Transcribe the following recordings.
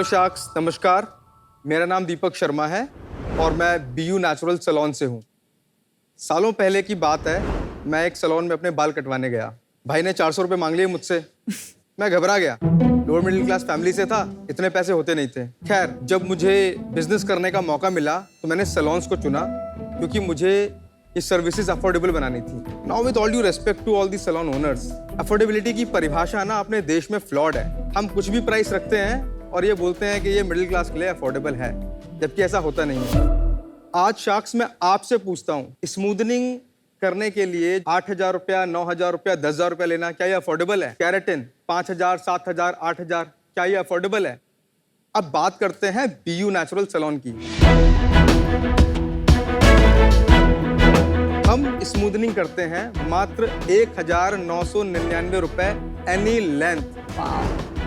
Sharks, नमस्कार। मेरा नाम दीपक शर्मा है और मैं बीयू नेचुरल सैलून से हूँ। सालों पहले की बात है, मैं एक सैलून में अपने बाल कटवाने गया। भाई ने 400 रुपये मांग लिए मुझसे। मैं घबरा गया। लोअर मिडिल क्लास फैमिली से था, इतने पैसे होते नहीं थे। खैर, जब मुझे बिजनेस करने का मौका मिला तो मैंने सैलून्स को चुना क्योंकि मुझे ये सर्विसेज अफोर्डेबल बनानी थी। Now with all due respect to all the salon owners, affordability की परिभाषा ना अपने देश में फ्लॉड है। हम कुछ भी प्राइस रखते हैं और ये बोलते हैं कि ये मिडिल क्लास के लिए अफोर्डेबल है, जबकि ऐसा होता नहीं है। आज शार्क्स में आपसे पूछता हूँ, स्मूदनिंग करने के लिए 8,000 रुपया, 9,000 रुपया, 10,000 रुपया लेना, क्या ये अफोर्डेबल है? कैरेटिन 5,000, 7,000, 8,000, क्या ये अफोर्डेबल है? अब बात करते हैं बीयू नेचुरल सैलून की। हम स्मूदनिंग करते हैं मात्र 1,999 रुपए एनी लेंथ।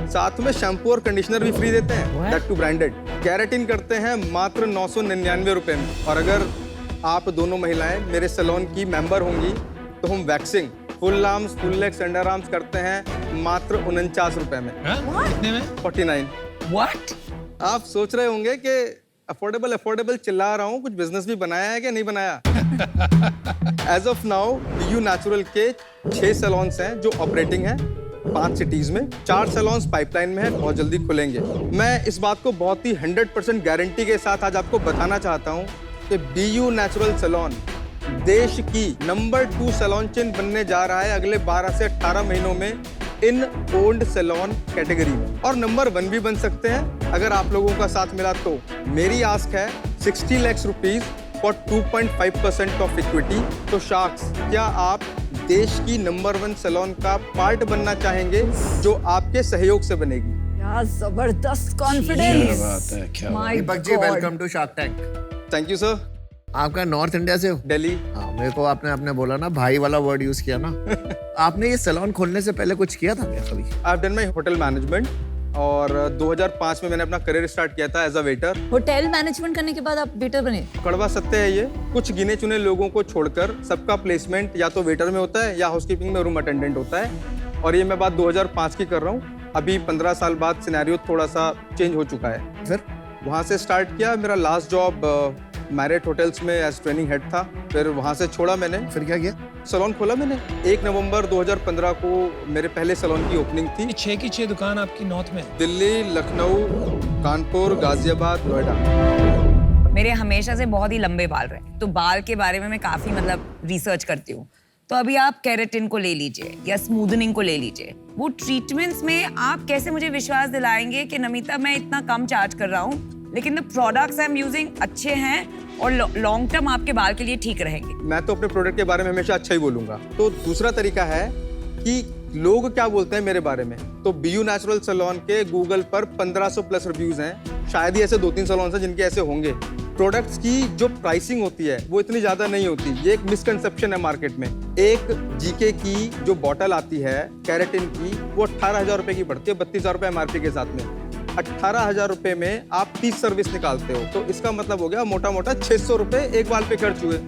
साथ में शैम्पू और कंडीशनर भी फ्री देते हैं, दैट टू ब्रांडेड। कैरेटिन करते हैं मात्र 999 रुपए में। और अगर आप दोनों महिलाएं मेरे सैलून की मेंबर होंगी तो हम waxing, full arms, full legs, under arms करते हैं मात्र 49 रुपए में। कितने में? 49। What? आप सोच रहे होंगे कि अफोर्डेबल चिल्ला रहा हूँ, कुछ बिजनेस भी बनाया है कि नहीं बनाया? As of now BU natural के 6 सैलून्स हैं जो ऑपरेटिंग हैं 5 सिटीज में। 4 सैलून्स पाइपलाइन में है, बहुत जल्दी खुलेंगे। मैं इस बात को बहुत ही 100% गारंटी के साथ आज आपको बताना चाहता हूँ कि बीयू नेचुरल सैलून देश की नंबर 2 सैलून चेन बनने जा रहा है अगले 12 से 18 महीनों में इन ओल्ड सैलून कैटेगरी में, और नंबर 1 भी बन सकते हैं अगर आप लोगों का साथ मिला तो। मेरी आस्क है 60 lakh rupees for 2.5% of equity. तो शार्क्स, क्या आप देश की नंबर 1 सैलून का पार्ट बनना चाहेंगे जो आपके सहयोग से बनेगी? क्या जबरदस्त confidence. Deepak ji, welcome to Shark Tank. Thank you sir. आपका नॉर्थ इंडिया से हो? दिल्ली। हाँ, मेरे को आपने बोला ना, भाई वाला वर्ड यूज किया ना। आपने ये सैलून खोलने से पहले कुछ किया था क्या कभी? I have done my hotel management और 2005 में मैंने अपना करियर स्टार्ट किया था as a waiter. Hotel management करने के बाद आप वेटर बने? कड़वा सत्य है ये। कुछ गिने चुने लोगों को छोड़कर सबका प्लेसमेंट या तो वेटर में होता है या हाउसकीपिंग में रूम अटेंडेंट होता है। और ये मैं बात 2005 की कर रहा हूँ। अभी 15 साल बाद सिनेरियो थोड़ा सा चेंज हो चुका है। फिर वहाँ से स्टार्ट किया। मेरा लास्ट जॉब मैरियट होटल्स में एज ट्रेनिंग हेड था। फिर वहाँ से छोड़ा मैंने। फिर क्या किया? सैलून खोला मैंने। 1 नवंबर 2015 को मेरे पहले सैलून की ओपनिंग थी। 6 की 6 दुकान आपकी नॉर्थ में? दिल्ली, लखनऊ, कानपुर, गाजियाबाद, नोएडा। मेरे हमेशा से बहुत ही लंबे बाल रहे, तो बाल के बारे में मैं काफी रिसर्च करती हूँ। तो अभी आप केराटिन को ले लीजिए या स्मूदनिंग को ले लीजिए, वो ट्रीटमेंट्स में आप कैसे मुझे विश्वास दिलाएंगे कि नमिता मैं इतना कम चार्ज कर रहा हूँ लेकिन the products I am using अच्छे हैं और लॉन्ग टर्म आपके बाल के लिए ठीक रहेंगे? मैं तो अपने प्रोडक्ट के बारे में हमेशा अच्छा ही बोलूंगा। तो दूसरा तरीका है कि लोग क्या बोलते हैं मेरे बारे में। तो बीयू नेचुरल सैलून के गूगल पर 1500 प्लस रिव्यूज हैं। शायद ही ऐसे 2-3 सैलून हैं जिनके ऐसे होंगे। प्रोडक्ट्स की जो प्राइसिंग होती है वो इतनी ज्यादा नहीं होती। ये एक मिसकंसेप्शन है मार्केट में। एक जीके की जो बॉटल आती है कैरेटिन की, वो 18,000 रुपए की पड़ती है, 32,000 रुपए एमआरपी के साथ में। 18,000 रुपए में आप 30 सर्विस निकालते हो, तो इसका मतलब हो गया मोटा मोटा 600 रुपए एक बाल पे खर्च हुए।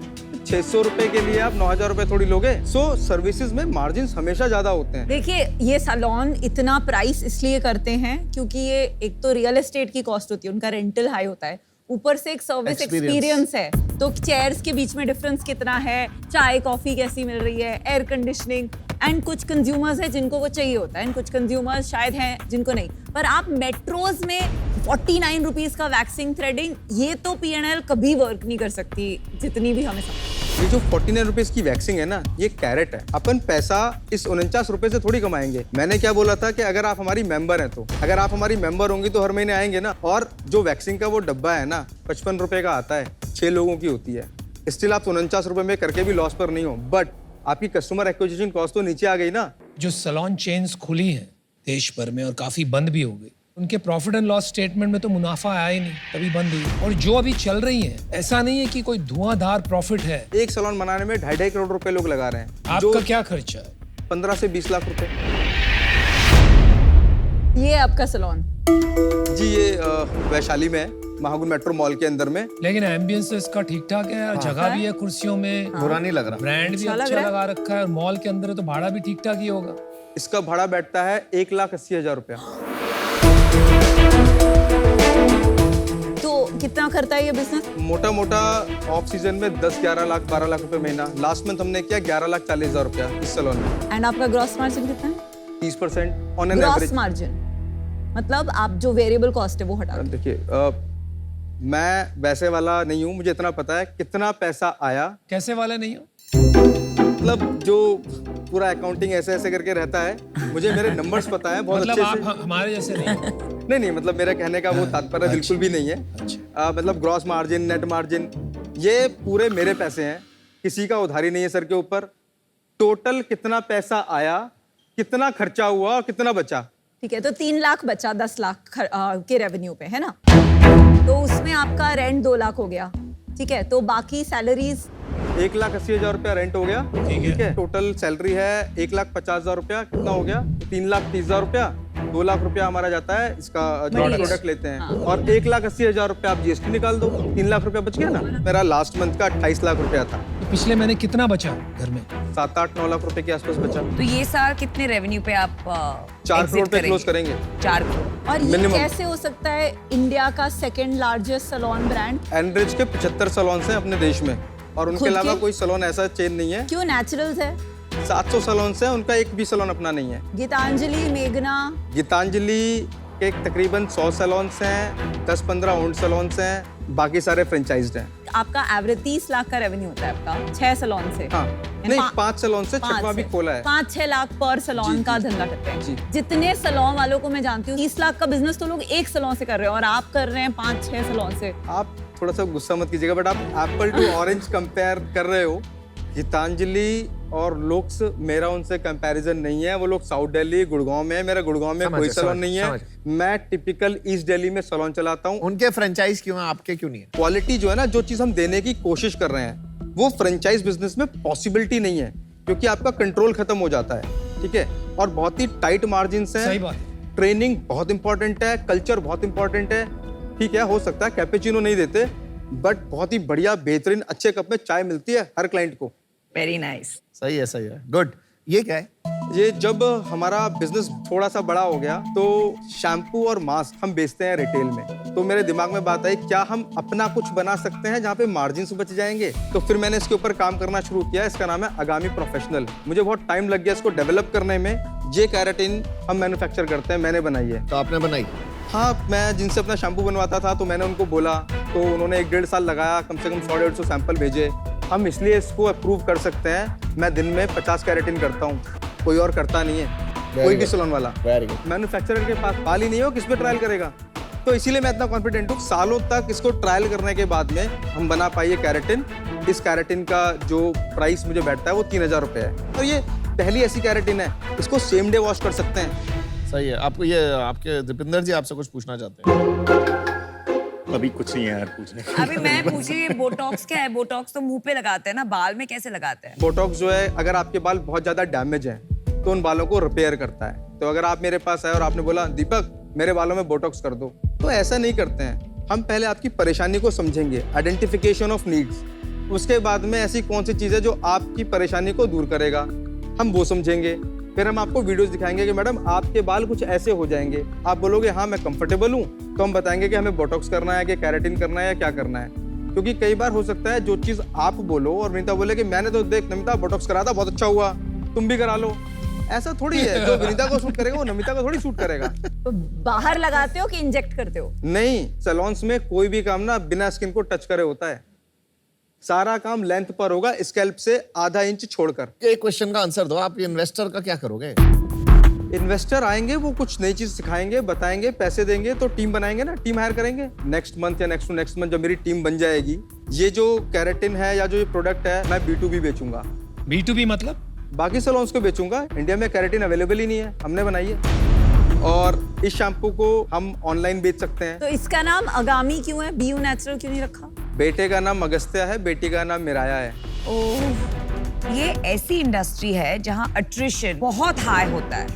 600 रुपए के लिए आप 9,000 रुपए थोड़ी लोगे। सो सर्विसेज में मार्जिन हमेशा ज्यादा होते हैं। देखिए, ये सैलून इतना प्राइस इसलिए करते हैं क्योंकि ये एक तो रियल एस्टेट की कॉस्ट होती है, उनका रेंटल हाई होता है, ऊपर से एक सर्विस एक्सपीरियंस है। तो चेयर्स के बीच में डिफरेंस कितना है, चाय कॉफी कैसी मिल रही है, एयर कंडीशनिंग, एंड कुछ कंज्यूमर्स हैं जिनको वो चाहिए होता है, एंड कुछ कंज्यूमर्स शायद हैं जिनको नहीं। पर आप मेट्रोज में 49 रुपीज का वैक्सिंग थ्रेडिंग, ये तो P&L कभी वर्क नहीं कर सकती जितनी भी हमें समझ। ये जो 49 रुपीज की वैक्सिंग है ना, ये कैरेट है। अपन पैसा इस 49 रुपए से थोड़ी कमाएंगे। मैंने क्या बोला था कि अगर आप हमारी मेंबर हैं, तो अगर आप हमारी मेंबर होंगी तो हर महीने आएंगे ना। और जो वैक्सिंग का वो डब्बा है ना, 55 रुपए का आता है, 6 लोगों की होती है। स्टिल आप 49 रुपए में करके भी लॉस पर नहीं हो, बट आपकी कस्टमर एक्विजिशन कॉस्ट तो नीचे आ गई ना। जो सैलून चेन्स खुली हैं देश भर में और काफी बंद भी हो गई, उनके प्रॉफिट एंड लॉस स्टेटमेंट में तो मुनाफा आया ही नहीं, तभी बंद हुई। और जो अभी चल रही हैं, ऐसा नहीं है कि कोई धुआंधार प्रॉफिट है। एक सैलून बनाने में 2.5 करोड़ रुपए लोग लगा रहे हैं। आपका क्या खर्चा है? 15 से 20 लाख रुपए। ये आपका सैलून? जी, ये वैशाली में है, महागुन मेट्रो मॉल के अंदर में। लेकिन एम्बियंस इसका ठीक ठाक है, हाँ, जगह भी है, कुर्सियों में बुरा नहीं लग रहा, ब्रांड भी अच्छा लगा रखा है, और मॉल के अंदर है तो भाड़ा भी ठीक ठाक ही होगा। इसका भाड़ा बैठता है 1,80,000 रुपया। कितना करता है ये बिजनेस? मोटा मोटा ऑफ सीजन में 10-11 लाख 12 लाख रुपए महीना। लास्ट मंथ हमने किया 11,40,000 रुपया इस सैलून में। एंड आपका ग्रॉस मार्जिन कितना है? 30% on an gross average. Margin मतलब आप जो वेरिएबल कॉस्ट है वो हटा के। देखिए मैं वैसे वाला नहीं हूँ, मुझे इतना पता है कितना पैसा आया। कैसे वाला नहीं हो? मतलब जो पूरा अकाउंटिंग ऐसे ऐसे करके रहता है, मुझे मेरे नंबर्स पता है बहुत मतलब अच्छे आप से। हमारे जैसे नहीं। नहीं मेरा मेरा कहने का वो तात्पर्य बिल्कुल भी नहीं है। मतलब ग्रॉस मार्जिन, नेट मार्जिन, ये पूरे मेरे पैसे हैं, किसी का उधारी नहीं है सर के ऊपर। टोटल कितना पैसा आया, कितना खर्चा हुआ और कितना बचा। ठीक है, तो 3 लाख बचा 10 लाख के रेवेन्यू पे, है ना? तो उसमें आपका रेंट 2 लाख हो गया, ठीक है? तो बाकी सैलरीज 1,80,000 रुपया रेंट हो गया, ठीक है? टोटल सैलरी है 1,50,000 रुपया, कितना हो गया? 3,30,000 रुपया। 2 लाख रुपया हमारा जाता है इसका जो प्रोडक्ट लेते हैं, और 1,80,000 रुपया आप जीएसटी निकाल दो, 3 लाख रुपया बच गया ना। मेरा लास्ट मंथ का 28 लाख रुपया था। तो पिछले महीने कितना बचा घर में? 7-8-9 लाख रुपए के आसपास बचा। तो ये साल कितने रेवेन्यू पे आप 4 करोड़ पे क्लोज करेंगे। 4 करोड़। और ये Minimum। कैसे हो सकता है इंडिया का second largest salon brand? Enrich के 75 सैलून हैं अपने देश में, और उनके खुद अलावा के? कोई सैलून ऐसा चेन नहीं है। क्यों? नेचुरल्स है। 700 सैलून हैं, उनका एक भी सैलून अपना नहीं है। गीतांजलि, मेघना, गीतांजलि के तकरीबन 100 सैलून्स हैं, 10-15 ओन्ड सैलून्स हैं, बाकी सारे फ्रेंचाइज्ड हैं। आपका एवरेज 30 लाख का रेवेन्यू होता है आपका 6 सैलून से। हाँ, नहीं 5 सैलून से, 6वां भी खोला है। 5-6 लाख पर सैलून का धंधा करते जी। हैं। जितने सैलून वालों को मैं जानती हूँ 30 लाख का बिजनेस तो लोग एक सैलून से कर रहे हैं, और आप कर रहे हैं 5-6 सैलून से। आप थोड़ा सा गुस्सा मत कीजिएगा, बट आप एप्पल टू ऑरेंज कंपेयर कर रहे हो। गीतांजलि और लुक्स मेरा उनसे कंपैरिजन नहीं है। वो लोग साउथ दिल्ली, गुड़गांव में है, मेरा गुड़गांव में कोई सैलून नहीं है। मैं टिपिकल ईस्ट दिल्ली में सैलून चलाता हूँ। उनके फ्रेंचाइज क्यों है, आपके क्यों नहीं है? क्वालिटी जो है ना, जो चीज हम देने की कोशिश कर रहे हैं, वो फ्रेंचाइज बिजनेस में पॉसिबिलिटी नहीं है, क्योंकि आपका कंट्रोल खत्म हो जाता है, ठीक है? और बहुत ही टाइट मार्जिन है। सही बात है। ट्रेनिंग बहुत इंपॉर्टेंट है, कल्चर बहुत इंपॉर्टेंट है, ठीक है? हो सकता है कैपेचिनो नहीं देते, बट बहुत ही बढ़िया बेहतरीन अच्छे कप में चाय मिलती है हर क्लाइंट को। Very nice. सही है, गुड। ये क्या है? ये जब हमारा बिजनेस थोड़ा सा बड़ा हो गया, तो शैम्पू और मास्क हम बेचते हैं रिटेल में। तो मेरे दिमाग में बात आई, क्या हम अपना कुछ बना सकते हैं जहाँ पे मार्जिन बच जाएंगे? तो फिर मैंने इसके ऊपर काम करना शुरू किया। इसका नाम है अगामी प्रोफेशनल। मुझे बहुत टाइम लग गया इसको डेवलप करने में। ये कैराटिन हम मैन्युफैक्चर करते हैं, मैंने बनाई है। तो आपने बनाई? हाँ, मैं जिनसे अपना शैम्पू बनवाता था, तो मैंने उनको बोला, तो उन्होंने 1-1.5 साल लगाया, कम से कम 100-150 सैंपल भेजे। हम इसलिए इसको अप्रूव कर सकते हैं, मैं दिन में 50 कैरेटिन करता हूँ, कोई और करता नहीं है, कोई भी सैलून वाला। Very good. मैन्युफैक्चरर के पास पाल ही नहीं हो, किस पे ट्रायल करेगा? तो इसीलिए मैं इतना कॉन्फिडेंट हूँ। सालों तक इसको ट्रायल करने के बाद में हम बना पाइए कैरेटिन। इस कैरेटिन का जो प्राइस मुझे बैठता है वो 3,000 रुपये है, और ये पहली ऐसी कैरेटिन है, इसको सेम डे वॉश कर सकते हैं। सही है। आपको ये आपके दीपिंदर जी आपसे कुछ पूछना चाहते हैं? अभी कुछ नहीं है यार पूछने को। अभी मैं पूछ रही हूँ बोटॉक्स क्या है? बोटॉक्स तो मुंह पे लगाते हैं ना, बाल में कैसे लगाते हैं? बोटॉक्स जो है, अगर आपके बाल बहुत ज्यादा डैमेज हैं, तो उन बालों को रिपेयर करता है। तो अगर आप मेरे पास आए और आपने बोला, दीपक मेरे बालों में बोटॉक्स कर दो, तो ऐसा नहीं करते हैं। हम पहले आपकी परेशानी को समझेंगे, आइडेंटिफिकेशन ऑफ नीड्स। उसके बाद में ऐसी कौन सी चीज है जो आपकी परेशानी को दूर करेगा, हम वो समझेंगे। फिर हम आपको वीडियोस दिखाएंगे कि मैडम आपके बाल कुछ ऐसे हो जाएंगे। आप बोलोगे हाँ मैं कंफर्टेबल हूँ, तो हम बताएंगे कि हमें बोटॉक्स करना है कि कैरेटिन करना है या क्या करना है। क्योंकि कई बार हो सकता है जो चीज आप बोलो और विनीता बोले कि मैंने तो देख नमिता बोटॉक्स करा था, बहुत अच्छा हुआ, तुम भी करा लो। ऐसा थोड़ी है, जो विनीता को सूट करेगा वो नमिता को थोड़ी सूट करेगा। तो बाहर लगाते हो कि इंजेक्ट करते हो? नहीं, सैलून्स में कोई भी काम ना बिना स्किन को टच करे होता है। सारा काम लेंथ पर होगा, स्कैल्प से आधा इंच छोड़कर। एक क्वेश्चन का आंसर दो, आप इन्वेस्टर का क्या करोगे? इन्वेस्टर आएंगे, वो कुछ नई चीज सिखाएंगे, बताएंगे, पैसे देंगे, तो टीम बनाएंगे ना, टीम हायर करेंगे। नेक्स्ट मंथ या नेक्स्ट टू नेक्स्ट मंथ जब मेरी टीम बन जाएगी, ये जो कैरेटिन है या जो ये प्रोडक्ट है, मैं B2B बेचूंगा। B2B मतलब? बाकी सैलून्स को बेचूंगा। इंडिया में कैरेटिन अवेलेबल ही नहीं है, हमने बनाई है। और इस शैम्पू को हम ऑनलाइन बेच सकते हैं। तो इसका नाम अगामी क्यों है? BU नेचुरल क्यों नहीं रखा? बेटे का नाम अगस्त्या है, बेटी का नाम मिराया है। ओह, ये ऐसी इंडस्ट्री है जहां अट्रिशन बहुत हाई होता है,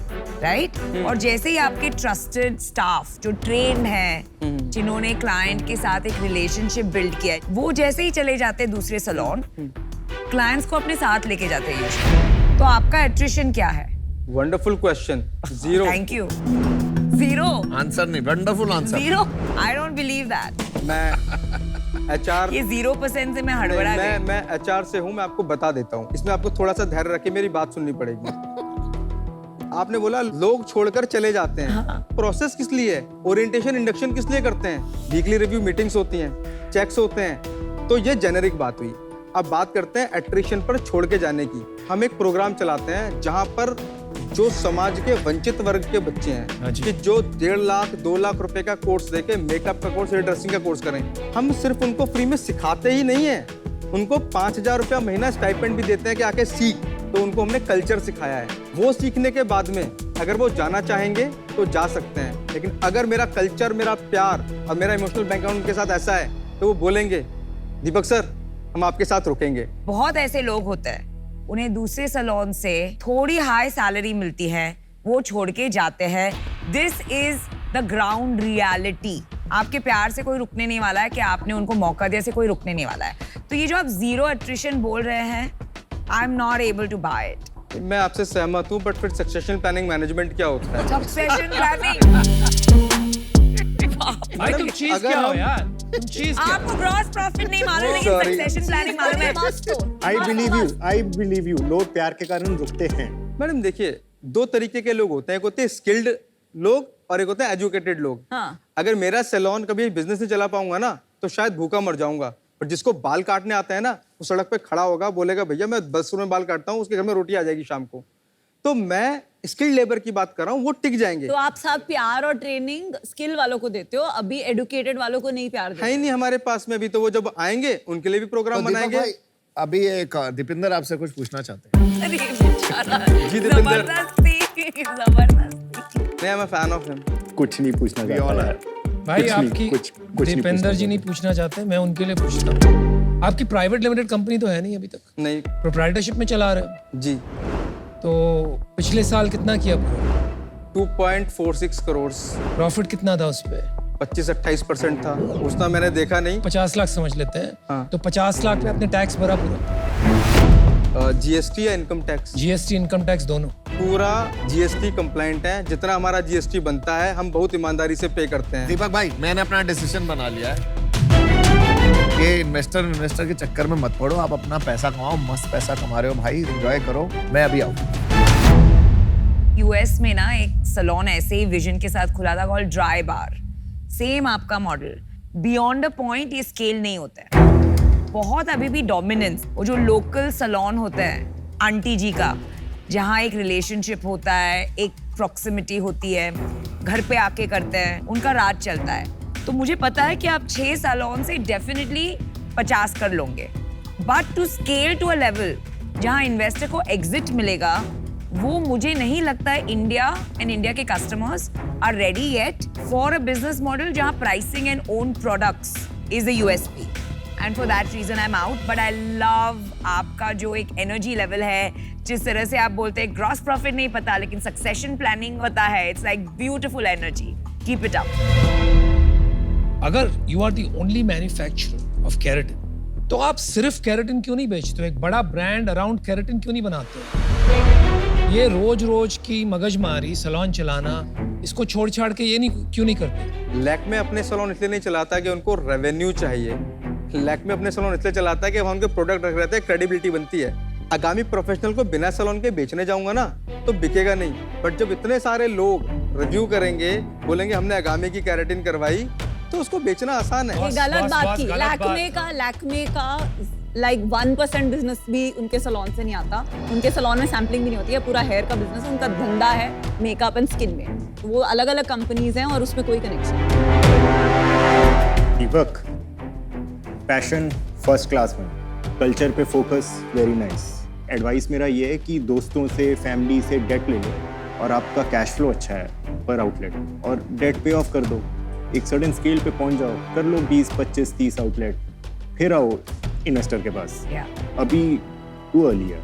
राइट? और जैसे ही आपके ट्रस्टेड स्टाफ जो ट्रेन्ड हैं, जिन्होंने क्लाइंट के साथ एक रिलेशनशिप बिल्ड किया है, वो जैसे ही चले जाते हैं दूसरे सैलून, क्लाइंट्स को अपने साथ लेके जाते हैं। तो आपका अट्रिशन क्या है? Wonderful question. 0। Thank you. Zero answer नहीं, wonderful answer. Zero I don't believe that मैं HR ये 0% से मैं हड़बड़ा गई मैं HR से हूँ, मैं आपको बता देता हूँ। इसमें आपको थोड़ा सा धैर्य रखे मेरी बात सुननी पड़ेगी। आपने बोला लोग छोड़कर चले जाते हैं, प्रोसेस किस लिए है? ओरिएंटेशन इंडक्शन किस लिए करते हैं? वीकली रिव्यू मीटिंग्स होती हैं, चेक्स होते हैं, तो ये जेनेरिक बात हुई। अब बात करते हैं एट्रिशन पर छोड़ के जाने की। हम एक प्रोग्राम चलाते हैं जहां पर जो समाज के वंचित वर्ग के बच्चे हैं कि जो 1.5 लाख 2 लाख रुपए का कोर्स देके मेकअप का कोर्स, हेयर ड्रेसिंग का कोर्स करें, हम सिर्फ उनको फ्री में सिखाते ही नहीं है, उनको 5,000 रुपया महीना स्टाइपेंड भी देते हैं कि आके सीख। तो उनको हमने कल्चर सिखाया है। वो सीखने के बाद में अगर वो जाना चाहेंगे तो जा सकते हैं, लेकिन अगर मेरा कल्चर, मेरा प्यार और मेरा इमोशनल बैकग्राउंड उनके साथ ऐसा है तो वो बोलेंगे दीपक सर हम आपके साथ रुकेंगे। बहुत ऐसे लोग होते हैं, उन्हें दूसरे सैलून से थोड़ी हाई सैलरी मिलती है, वो छोड़ के जाते हैं। This is the ground reality. आपके प्यार से कोई रुकने नहीं वाला है कि आपने उनको मौका दिया से कोई रुकने नहीं वाला है। तो ये जो आप जीरो एट्रिशन बोल रहे हैं, I am not able to buy it. मैं आपसे सहमत हूँ, बट फिर सक्सेशन प्लानिंग मैनेजमेंट क्या होता है? सक्सेशन प्लानिंग भाई तुम चीज अगर क्या हो हम- यार? तुम चीज क्या? आपको ग्रॉस प्रॉफिट नहीं मालूम लेकिन Sorry. सक्सेशन प्लानिंग मालूम है। आई बिलीव यू लोग प्यार के कारण रुकते हैं। मैडम देखिए, 2 तरीके के लोग होते हैं, एक होते हैं स्किल्ड लोग और एक होते हैं एजुकेटेड लोग। हाँ। अगर मेरा सैलून कभी बिजनेस नहीं चला पाऊंगा ना तो शायद भूखा मर जाऊंगा, पर जिसको बाल काटने आता है ना वो सड़क पे खड़ा होगा, बोलेगा भैया मैं 10 रुपए में बाल काटता हूँ, उसके घर में रोटी आ जाएगी शाम को। तो मैं स्किल्ड लेबर की बात कर रहा हूँ, वो टिक जाएंगे। तो आप सब प्यार और ट्रेनिंग स्किल वालों को देते हो, अभी एडुकेटेड वालों को नहीं प्यार है देते। ही नहीं हमारे पास में भी, तो वो जब आएंगे उनके लिए भी तो प्रोग्राम दीपक बनाएंगे। भाई, अभी एक दीपिंदर आपसे कुछ पूछना चाहते हैं। अरे बेचारा, जी दीपिंदर। जबरदस्ती जबरदस्ती। नहीं, I am a fan of him. कुछ नहीं पूछना We all चाहता are. है। भाई कुछ नहीं, आपकी कुछ नहीं दीपेंद्र पूछना जी नहीं पूछना चाहते, मैं उनके लिए पूछता हूँ। आपकी प्राइवेट लिमिटेड कंपनी तो है नहीं अभी तक, नहीं प्रोप्राइटरशिप में चला रहे हो, जी, तो पिछले साल कितना किया? 2.46 करोड़, प्रॉफिट कितना था उस पे? 25-28% था। उतना मैंने देखा नहीं। 50 लाख समझ लेते हैं। हाँ। तो 50 लाख पे आपने टैक्स भरा पूरा? GST या income tax? GST income tax दोनों? पूरा GST कंप्लाइंट है। जितना हमारा GST बनता है हम बहुत ईमानदारी से पे करते हैं। दीपक भाई, मैंने अपना डिसीजन बना लिया है। ये इन्वेस्टर के चक्कर में मत पड़ो, आप अपना पैसा कमाओ, मस्त पैसा कमा रहे हो भाई, एंजॉय करो, मैं अभी आऊँ। यूएस में ना एक सैलून ऐसे ही विजन के साथ खुला था कॉल्ड ड्राई बार। सेम आपका मॉडल, बियॉन्ड अ पॉइंट ये स्केल नहीं होता है। बहुत अभी भी डोमिनेंस, वो जो लोकल सैलून होता है आंटी जी का, जहाँ एक रिलेशनशिप होता है, एक प्रॉक्सिमिटी होती है, घर पे आके करते हैं, उनका राज चलता है। तो मुझे पता है कि आप 6 सैलून से डेफिनेटली 50 कर लोगे, but to scale to a level जहाँ इन्वेस्टर को एग्जिट मिलेगा, वो मुझे नहीं लगता है इंडिया एंड इंडिया के customers are ready yet for a business model जहाँ pricing and own products is the USP. And for that reason I am out, but I love आपका जो एक एनर्जी लेवल है, जिस तरह से आप बोलते हैं ग्रॉस प्रॉफिट नहीं पता लेकिन सक्सेशन प्लानिंग पता है। It's like beautiful energy, keep it up. अगर you are the only manufacturer of keratin, तो आप सिर्फ केराटिन क्यों नहीं बेचते हो? एक बड़ा ब्रांड अराउंड केराटिन क्यों नहीं बनाते हो? ये रोज रोज की मगजमारी, सैलून चलाना, इसको छोड़ छाड़ के ये नहीं क्यों नहीं करते? लैक्मे अपने सैलून इसलिए नहीं चलाता कि उनको रेवेन्यू चाहिए। लैक्मे अपने सैलून इसलिए चलाता है कि वहाँ उनके प्रोडक्ट रख रहते हैं, क्रेडिबिलिटी बनती है। आगामी प्रोफेशनल को बिना सैलून के बेचने जाऊंगा ना तो बिकेगा नहीं, बट जब इतने सारे लोग रिव्यू करेंगे, बोलेंगे हमने आगामी की केराटिन करवाई, तो उसको बेचना आसान है। ये गलत बस, बात बस, की। गलत लैक्मे का लाइक 1% बिजनेस भी उनके सैलून से नहीं आता। उनके सैलून में सैम्पलिंग भी नहीं होती है, पूरा हेयर का बिजनेस उनका धंधा है मेकअप एंड स्किन में। तो वो अलग अलग कंपनीज हैं और उसमें कोई कनेक्शन नहीं। दीपक, पैशन फर्स्ट क्लास में, कल्चर पे फोकस वेरी नाइस। एडवाइस मेरा ये है कि दोस्तों से, फैमिली से डेट ले लो और आपका कैश फ्लो अच्छा है पर आउटलेट, और डेट पे ऑफ कर दो। एक सर्टेन स्केल पे पहुंच जाओ, कर लो 20, 25, 30 आउटलेट, फिर आओ इन्वेस्टर के पास। अभी टू अर्ली है।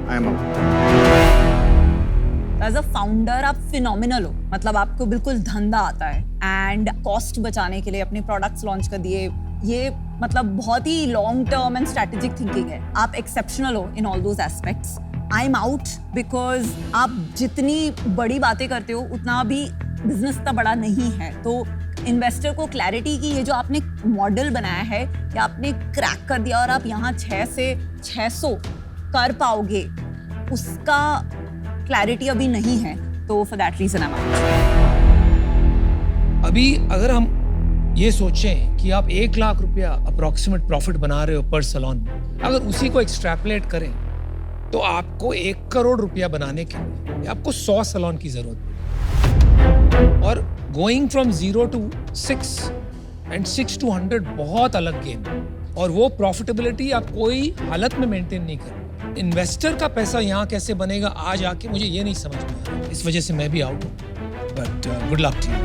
I am out. As a founder आप फिनोमिनल हो, मतलब आपको बिल्कुल धंधा आता है एंड कॉस्ट बचाने के लिए अपने प्रोडक्ट्स लॉन्च कर दिए। ये मतलब बहुत ही long term and strategic thinking है। आप एक्सेप्शनल हो in all those aspects. I am out because आप जितनी बड़ी बातें करते हो उतना भी बिजनेस इतना बड़ा नहीं है, तो इन्वेस्टर को क्लैरिटी की ये जो आपने मॉडल बनाया है, या आपने क्रैक कर दिया और आप यहाँ 6 से 600 कर पाओगे, उसका क्लैरिटी अभी नहीं है। तो फॉर दैट रीजन आई अभी अगर हम ये सोचें कि आप 1 लाख रुपया अप्रोक्सीमेट प्रॉफिट बना रहे हो पर सैलून में, अगर उसी को एक्सट्रैपलेट करें तो आपको 1 करोड़ रुपया बनाने के लिए आपको 100 सैलून की जरूरत है। और going from 0 to 6 and 6 to 100 बहुत अलग गेम है, और वो प्रॉफिटेबिलिटी आप कोई हालत में मेंटेन नहीं कर। इन्वेस्टर का पैसा यहाँ कैसे बनेगा आज आके मुझे ये नहीं समझ में आ रहा, इस वजह से मैं भी आउट हूँ। But good luck to you.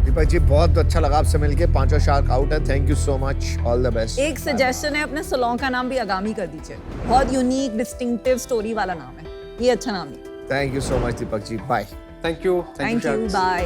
Deepak ji बहुत अच्छा लगा आपसे मिलके। पांचों शार्क आउट है, thank you so much, all the best. एक सजेशन है, अपने सलोन का नाम भी आगामी कर दीजिए, बहुत यूनिक डिस्टिंक्टिव स्टोरी वाला नाम है, ये अच्छा नाम है। Thank you so much Deepak ji, bye. Thank you thank you, bye.